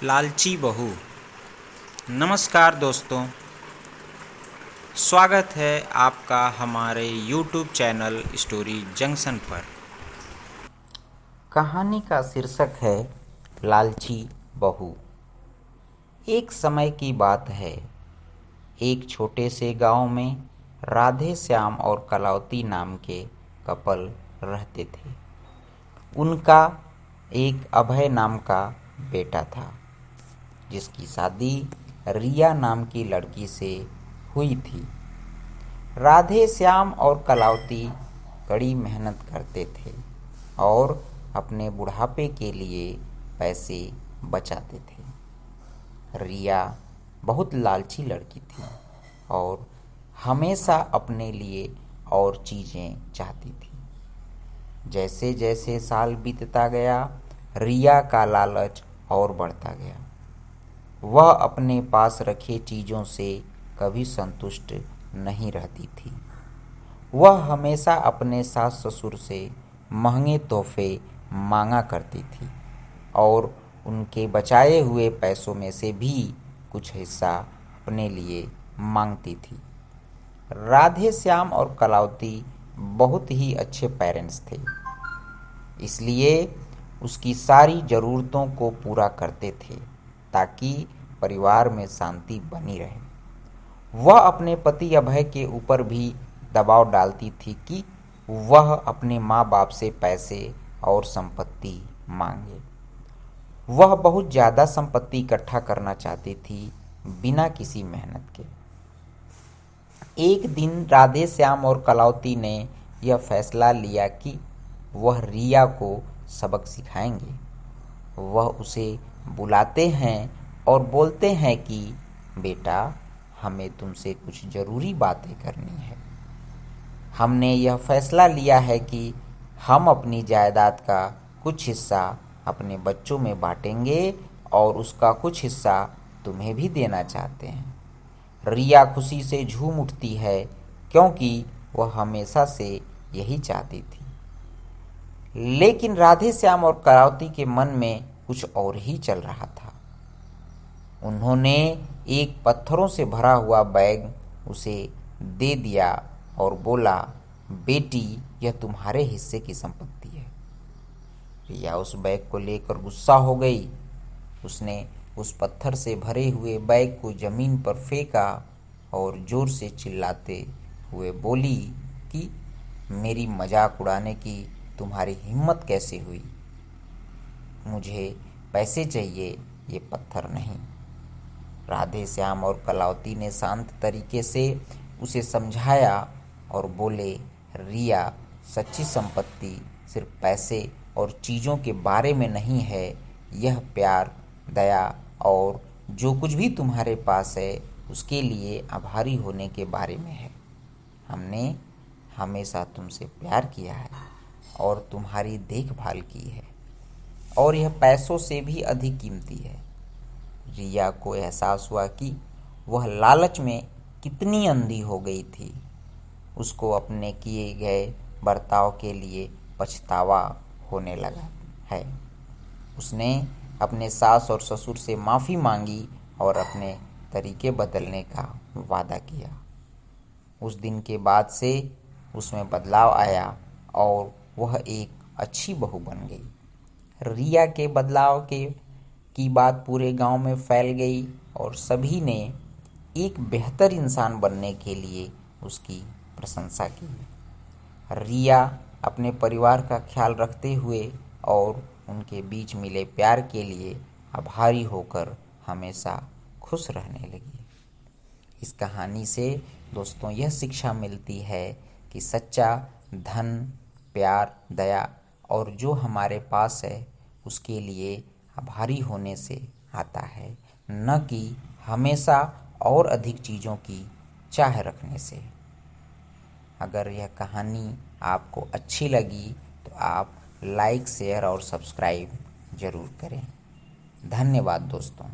लालची बहू। नमस्कार दोस्तों, स्वागत है आपका हमारे YouTube चैनल स्टोरी जंक्शन पर। कहानी का शीर्षक है लालची बहू। एक समय की बात है। एक छोटे से गांव में राधे श्याम और कलावती नाम के कपल रहते थे। उनका एक अभय नाम का बेटा था, जिसकी शादी रिया नाम की लड़की से हुई थी। राधे श्याम और कलावती कड़ी मेहनत करते थे और अपने बुढ़ापे के लिए पैसे बचाते थे। रिया बहुत लालची लड़की थी और हमेशा अपने लिए और चीज़ें चाहती थी। जैसे जैसे साल बीतता गया, रिया का लालच और बढ़ता गया। वह अपने पास रखे चीज़ों से कभी संतुष्ट नहीं रहती थी। वह हमेशा अपने सास ससुर से महंगे तोहफे मांगा करती थी और उनके बचाए हुए पैसों में से भी कुछ हिस्सा अपने लिए मांगती थी। राधे श्याम और कलावती बहुत ही अच्छे पेरेंट्स थे, इसलिए उसकी सारी ज़रूरतों को पूरा करते थे ताकि परिवार में शांति बनी रहे। वह अपने पति अभय के ऊपर भी दबाव डालती थी कि वह अपने माँ बाप से पैसे और संपत्ति मांगे। वह बहुत ज़्यादा संपत्ति इकट्ठा करना चाहती थी बिना किसी मेहनत के। एक दिन राधे श्याम और कलावती ने यह फैसला लिया कि वह रिया को सबक सिखाएंगे। वह उसे बुलाते हैं और बोलते हैं कि बेटा, हमें तुमसे कुछ ज़रूरी बातें करनी है। हमने यह फैसला लिया है कि हम अपनी जायदाद का कुछ हिस्सा अपने बच्चों में बांटेंगे और उसका कुछ हिस्सा तुम्हें भी देना चाहते हैं। रिया खुशी से झूम उठती है क्योंकि वह हमेशा से यही चाहती थी। लेकिन राधे श्याम और कलावती के मन में कुछ और ही चल रहा था। उन्होंने एक पत्थरों से भरा हुआ बैग उसे दे दिया और बोला, बेटी, यह तुम्हारे हिस्से की संपत्ति है। रिया उस बैग को लेकर गुस्सा हो गई। उसने उस पत्थर से भरे हुए बैग को जमीन पर फेंका और जोर से चिल्लाते हुए बोली कि मेरी मजाक उड़ाने की तुम्हारी हिम्मत कैसे हुई? मुझे पैसे चाहिए, ये पत्थर नहीं। राधे श्याम और कलावती ने शांत तरीके से उसे समझाया और बोले, रिया, सच्ची संपत्ति सिर्फ पैसे और चीज़ों के बारे में नहीं है। यह प्यार, दया और जो कुछ भी तुम्हारे पास है उसके लिए आभारी होने के बारे में है। हमने हमेशा तुमसे प्यार किया है और तुम्हारी देखभाल की है और यह पैसों से भी अधिक कीमती है। रिया को एहसास हुआ कि वह लालच में कितनी अंधी हो गई थी। उसको अपने किए गए बर्ताव के लिए पछतावा होने लगा है। उसने अपने सास और ससुर से माफ़ी मांगी और अपने तरीके बदलने का वादा किया। उस दिन के बाद से उसमें बदलाव आया और वह एक अच्छी बहू बन गई। रिया के बदलाव की बात पूरे गांव में फैल गई और सभी ने एक बेहतर इंसान बनने के लिए उसकी प्रशंसा की। रिया अपने परिवार का ख्याल रखते हुए और उनके बीच मिले प्यार के लिए आभारी होकर हमेशा खुश रहने लगी। इस कहानी से दोस्तों यह शिक्षा मिलती है कि सच्चा धन, प्यार, दया और जो हमारे पास है उसके लिए आभारी होने से आता है, न कि हमेशा और अधिक चीज़ों की चाह रखने से। अगर यह कहानी आपको अच्छी लगी तो आप लाइक, शेयर और सब्सक्राइब ज़रूर करें। धन्यवाद दोस्तों।